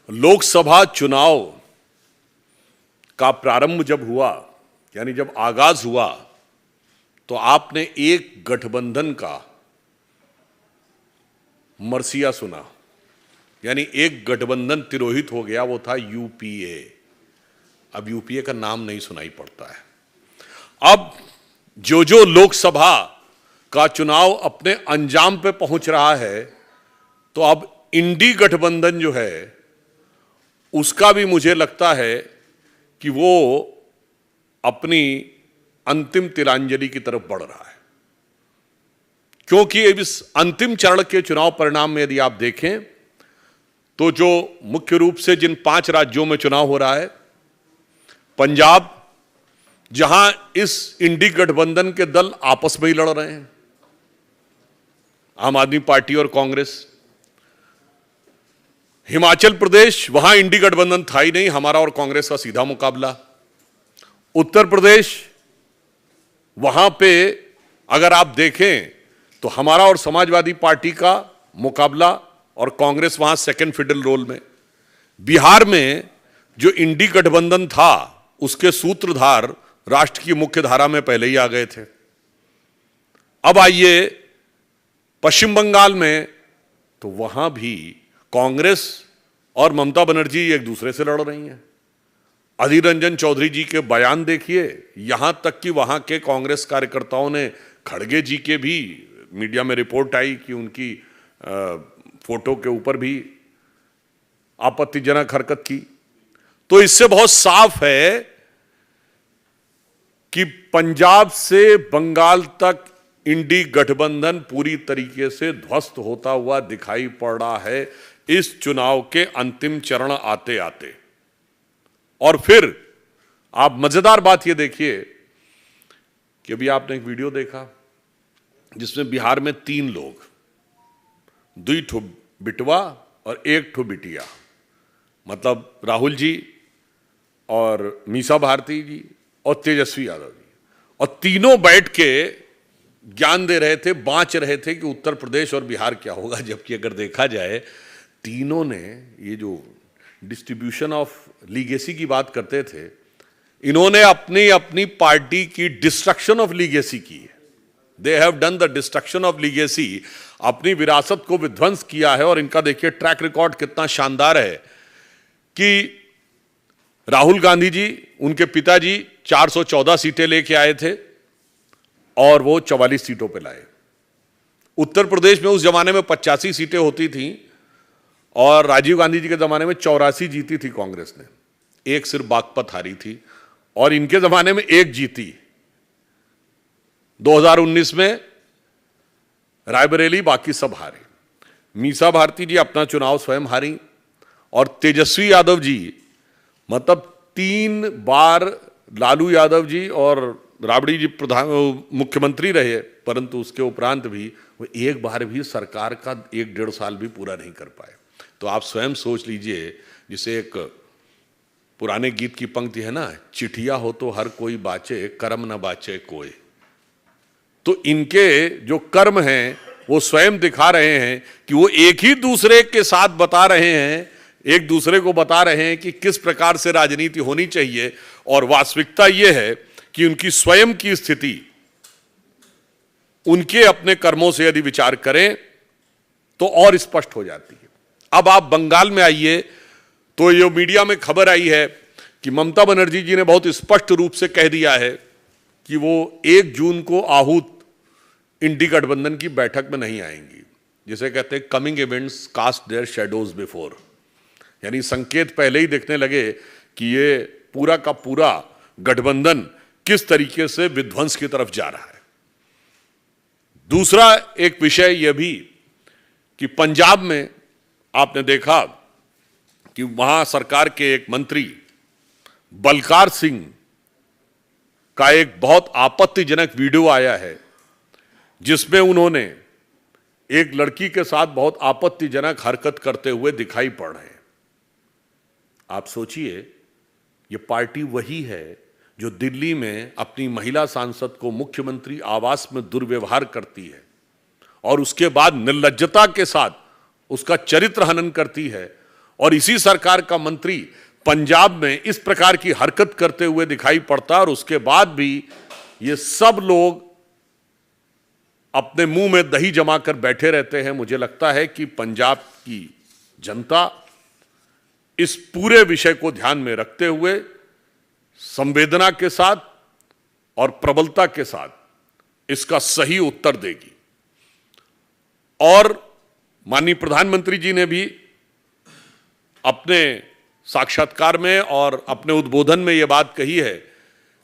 लोकसभा चुनाव का प्रारंभ जब हुआ, यानी जब आगाज हुआ, तो आपने एक गठबंधन का मरसिया सुना, यानी एक गठबंधन तिरोहित हो गया, वो था यूपीए। अब यूपीए का नाम नहीं सुनाई पड़ता है। अब जो लोकसभा का चुनाव अपने अंजाम पे पहुंच रहा है, तो अब इंडी गठबंधन जो है उसका भी मुझे लगता है कि वो अपनी अंतिम तिलांजलि की तरफ बढ़ रहा है, क्योंकि इस अंतिम चरण के चुनाव परिणाम में यदि आप देखें तो जो मुख्य रूप से जिन 5 राज्यों में चुनाव हो रहा है, पंजाब, जहां इस इंडी गठबंधन के दल आपस में ही लड़ रहे हैं, आम आदमी पार्टी और कांग्रेस। हिमाचल प्रदेश, वहां इंडी गठबंधन था ही नहीं, हमारा और कांग्रेस का सीधा मुकाबला। उत्तर प्रदेश, वहां पे अगर आप देखें तो हमारा और समाजवादी पार्टी का मुकाबला, और कांग्रेस वहां सेकंड फिडल रोल में। बिहार में जो इंडी गठबंधन था उसके सूत्रधार राष्ट्र की मुख्य धारा में पहले ही आ गए थे। अब आइए पश्चिम बंगाल में, तो वहां भी कांग्रेस और ममता बनर्जी एक दूसरे से लड़ रही हैं। अधीर रंजन चौधरी जी के बयान देखिए, यहां तक कि वहां के कांग्रेस कार्यकर्ताओं ने खड़गे जी के भी मीडिया में रिपोर्ट आई कि उनकी फोटो के ऊपर भी आपत्तिजनक हरकत की। तो इससे बहुत साफ है कि पंजाब से बंगाल तक इंडी गठबंधन पूरी तरीके से ध्वस्त होता हुआ दिखाई पड़ रहा है इस चुनाव के अंतिम चरण आते आते। और फिर आप मजेदार बात यह देखिए कि अभी आपने एक वीडियो देखा जिसमें बिहार में 3 लोग, 2 ठो बिटवा और 1 ठो बिटिया, मतलब राहुल जी और मीसा भारती जी और तेजस्वी यादव जी, और तीनों बैठ के ज्ञान दे रहे थे, बांच रहे थे कि उत्तर प्रदेश और बिहार क्या होगा। जबकि अगर देखा जाए, तीनों ने ये जो डिस्ट्रीब्यूशन ऑफ लीगेसी की बात करते थे, इन्होंने अपनी अपनी पार्टी की डिस्ट्रक्शन ऑफ लीगेसी की है। They have done the destruction of legacy, अपनी विरासत को विध्वंस किया है। और इनका देखिए ट्रैक रिकॉर्ड कितना शानदार है कि राहुल गांधी जी, उनके पिताजी 414 सीटें लेके आए थे और वो 44 सीटों पे लाए। उत्तर प्रदेश में उस जमाने में 85 सीटें होती थीं और राजीव गांधी जी के जमाने में 84 जीती थी कांग्रेस ने, 1 सिर्फ बागपत हारी थी, और इनके जमाने में 1 जीती। 2019 में रायबरेली, बाकी सब हारे। मीसा भारती जी अपना चुनाव स्वयं हारी, और तेजस्वी यादव जी, मतलब 3 बार लालू यादव जी और राबड़ी जी मुख्यमंत्री रहे, परंतु उसके उपरांत भी वो एक बार भी सरकार का 1-1.5 साल भी पूरा नहीं कर पाए। तो आप स्वयं सोच लीजिए, जिसे एक पुराने गीत की पंक्ति है ना, चिट्ठिया हो तो हर कोई बाचे, कर्म न बाचे कोई। तो इनके जो कर्म हैं वो स्वयं दिखा रहे हैं कि वो एक ही दूसरे के साथ बता रहे हैं, एक दूसरे को बता रहे हैं कि किस प्रकार से राजनीति होनी चाहिए। और वास्तविकता ये है कि उनकी स्वयं की स्थिति, उनके अपने कर्मों से यदि विचार करें तो और स्पष्ट हो जाती है। अब आप बंगाल में आइए, तो ये मीडिया में खबर आई है कि ममता बनर्जी जी ने बहुत स्पष्ट रूप से कह दिया है कि वो 1 जून को आहूत इंडी गठबंधन की बैठक में नहीं आएंगी। जिसे कहते हैं coming events cast their shadows before, यानी संकेत पहले ही दिखने लगे कि ये पूरा का पूरा गठबंधन किस तरीके से विध्वंस की तरफ जा रहा है। दूसरा एक विषय यह भी कि पंजाब में आपने देखा कि वहां सरकार के एक मंत्री बलकार सिंह का एक बहुत आपत्तिजनक वीडियो आया है, जिसमें उन्होंने एक लड़की के साथ बहुत आपत्तिजनक हरकत करते हुए दिखाई पड़ रहे हैं। आप सोचिए, ये पार्टी वही है जो दिल्ली में अपनी महिला सांसद को मुख्यमंत्री आवास में दुर्व्यवहार करती है और उसके बाद निर्लज्जता के साथ उसका चरित्र हनन करती है और इसी सरकार का मंत्री पंजाब में इस प्रकार की हरकत करते हुए दिखाई पड़ता है और उसके बाद भी ये सब लोग अपने मुंह में दही जमाकर बैठे रहते हैं। मुझे लगता है कि पंजाब की जनता इस पूरे विषय को ध्यान में रखते हुए संवेदना के साथ और प्रबलता के साथ इसका सही उत्तर देगी। और माननीय प्रधानमंत्री जी ने भी अपने साक्षात्कार में और अपने उद्बोधन में यह बात कही है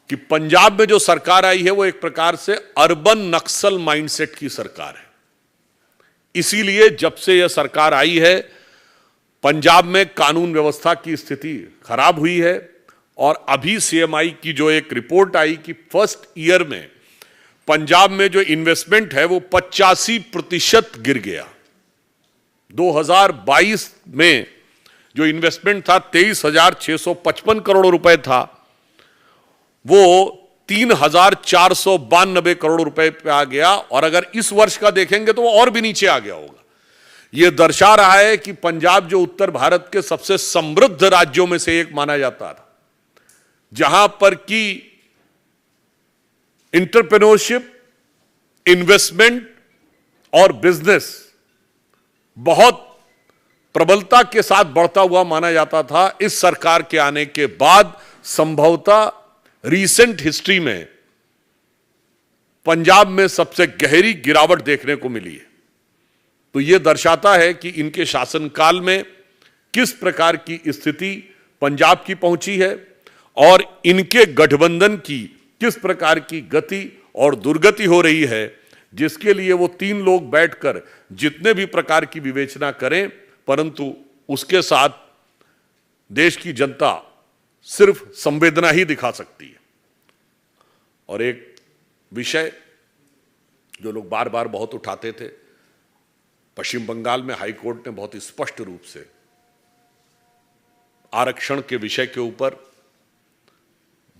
कि पंजाब में जो सरकार आई है वो एक प्रकार से अर्बन नक्सल माइंडसेट की सरकार है। इसीलिए जब से यह सरकार आई है पंजाब में कानून व्यवस्था की स्थिति खराब हुई है। और अभी सीएमआई की जो एक रिपोर्ट आई कि फर्स्ट ईयर में पंजाब में जो इन्वेस्टमेंट है वो 85% गिर गया। 2022 में जो इन्वेस्टमेंट था 23,655 करोड़ रुपए था, वो 3,492 करोड़ रुपए पे आ गया। और अगर इस वर्ष का देखेंगे तो वो और भी नीचे आ गया होगा। यह दर्शा रहा है कि पंजाब जो उत्तर भारत के सबसे समृद्ध राज्यों में से एक माना जाता था, जहां पर की एंटरप्रेन्योरशिप, इन्वेस्टमेंट और बिजनेस बहुत प्रबलता के साथ बढ़ता हुआ माना जाता था, इस सरकार के आने के बाद संभवतः रीसेंट हिस्ट्री में पंजाब में सबसे गहरी गिरावट देखने को मिली है। तो यह दर्शाता है कि इनके शासनकाल में किस प्रकार की स्थिति पंजाब की पहुंची है और इनके गठबंधन की किस प्रकार की गति और दुर्गति हो रही है, जिसके लिए वो तीन लोग बैठकर जितने भी प्रकार की विवेचना करें, परंतु उसके साथ देश की जनता सिर्फ संवेदना ही दिखा सकती है। और एक विषय जो लोग बार बार बहुत उठाते थे, पश्चिम बंगाल में हाई कोर्ट ने बहुत स्पष्ट रूप से आरक्षण के विषय के ऊपर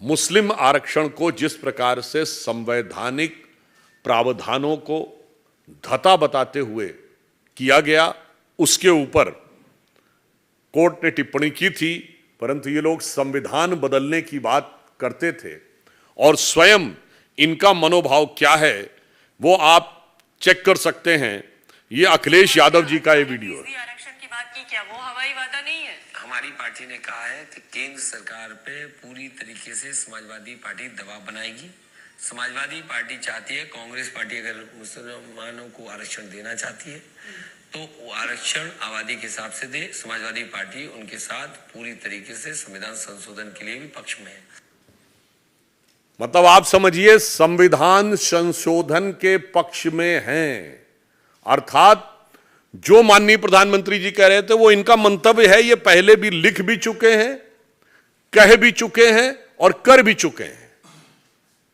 मुस्लिम आरक्षण को जिस प्रकार से संवैधानिक प्रावधानों को धता बताते हुए किया गया, उसके ऊपर कोर्ट ने टिप्पणी की थी। परंतु ये लोग संविधान बदलने की बात करते थे और स्वयं इनका मनोभाव क्या है वो आप चेक कर सकते हैं। ये अखिलेश यादव जी का ये वीडियो है। आरक्षण की बात की, क्या वो हवाई वादा नहीं है? हमारी पार्टी ने कहा है कि केंद्र सरकार पे पूरी तरीके से समाजवादी पार्टी दबाव बनाएगी। समाजवादी पार्टी चाहती है, कांग्रेस पार्टी अगर मुसलमानों को आरक्षण देना चाहती है तो वो आरक्षण आबादी के हिसाब से दे। समाजवादी पार्टी उनके साथ पूरी तरीके से संविधान संशोधन के लिए भी पक्ष में है। मतलब आप समझिए, संविधान संशोधन के पक्ष में हैं। अर्थात जो माननीय प्रधानमंत्री जी कह रहे थे वो इनका मंतव्य है। ये पहले भी लिख भी चुके हैं, कह भी चुके हैं और कर भी चुके हैं,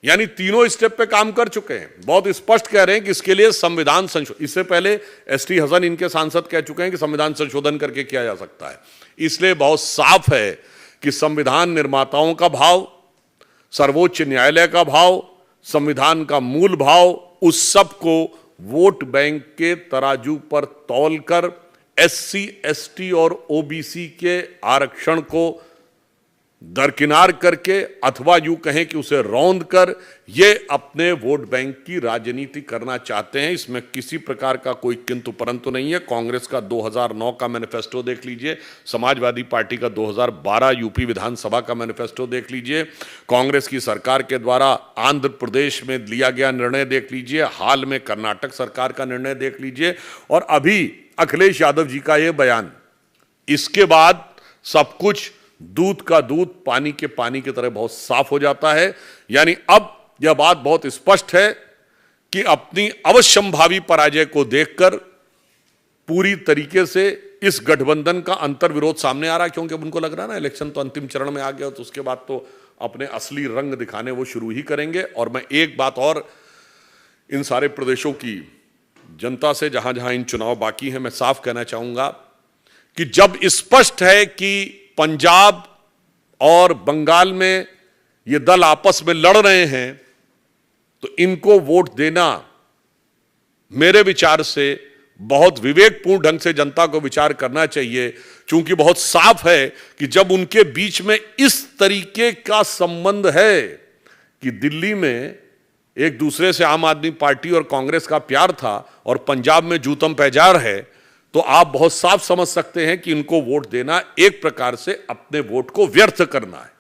यानी तीनों स्टेप पे काम कर चुके हैं। बहुत स्पष्ट कह रहे हैं कि इसके लिए संविधान संशोधन, इससे पहले एसटी हसन इनके सांसद कह चुके हैं कि संविधान संशोधन करके किया जा सकता है। इसलिए बहुत साफ है कि संविधान निर्माताओं का भाव, सर्वोच्च न्यायालय का भाव, संविधान का मूल भाव, उस सब को वोट बैंक के तराजू पर तौलकर एससी, एसटी और ओबीसी के आरक्षण को दरकिनार करके अथवा यूं कहें कि उसे रौंद कर ये अपने वोट बैंक की राजनीति करना चाहते हैं। इसमें किसी प्रकार का कोई किंतु परंतु नहीं है। कांग्रेस का 2009 का मैनिफेस्टो देख लीजिए, समाजवादी पार्टी का 2012 यूपी विधानसभा का मैनिफेस्टो देख लीजिए, कांग्रेस की सरकार के द्वारा आंध्र प्रदेश में लिया गया निर्णय देख लीजिए, हाल में कर्नाटक सरकार का निर्णय देख लीजिए और अभी अखिलेश यादव जी का ये बयान। इसके बाद सब कुछ दूध का दूध, पानी के पानी की तरह बहुत साफ हो जाता है। यानी अब यह बात बहुत स्पष्ट है कि अपनी अवश्यंभावी पराजय को देखकर पूरी तरीके से इस गठबंधन का अंतर्विरोध सामने आ रहा है, क्योंकि अब उनको लग रहा है ना इलेक्शन तो अंतिम चरण में आ गया, तो उसके बाद तो अपने असली रंग दिखाने वो शुरू ही करेंगे। और मैं एक बात और इन सारे प्रदेशों की जनता से, जहां जहां इन चुनाव बाकी हैं, मैं साफ कहना चाहूंगा कि जब स्पष्ट है कि पंजाब और बंगाल में ये दल आपस में लड़ रहे हैं, तो इनको वोट देना मेरे विचार से बहुत विवेकपूर्ण ढंग से जनता को विचार करना चाहिए, क्योंकि बहुत साफ है कि जब उनके बीच में इस तरीके का संबंध है कि दिल्ली में एक दूसरे से आम आदमी पार्टी और कांग्रेस का प्यार था और पंजाब में जूतम पैजार है, तो आप बहुत साफ समझ सकते हैं कि इनको वोट देना एक प्रकार से अपने वोट को व्यर्थ करना है,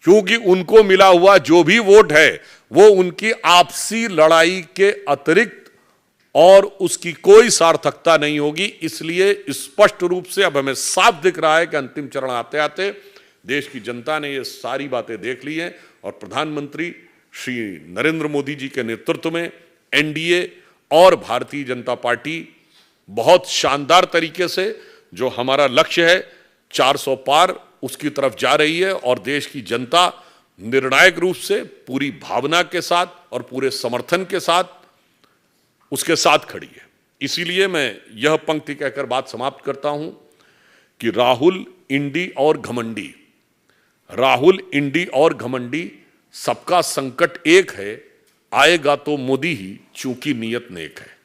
क्योंकि उनको मिला हुआ जो भी वोट है वो उनकी आपसी लड़ाई के अतिरिक्त और उसकी कोई सार्थकता नहीं होगी। इसलिए स्पष्ट रूप से अब हमें साफ दिख रहा है कि अंतिम चरण आते आते देश की जनता ने ये सारी बातें देख ली हैं और प्रधानमंत्री श्री नरेंद्र मोदी जी के नेतृत्व में एनडीए और भारतीय जनता पार्टी बहुत शानदार तरीके से जो हमारा लक्ष्य है 400 पार, उसकी तरफ जा रही है और देश की जनता निर्णायक रूप से पूरी भावना के साथ और पूरे समर्थन के साथ उसके साथ खड़ी है। इसीलिए मैं यह पंक्ति कहकर बात समाप्त करता हूं कि राहुल इंडी और घमंडी, राहुल इंडी और घमंडी, सबका संकट एक है, आएगा तो मोदी ही, चूंकि नियत नेक है।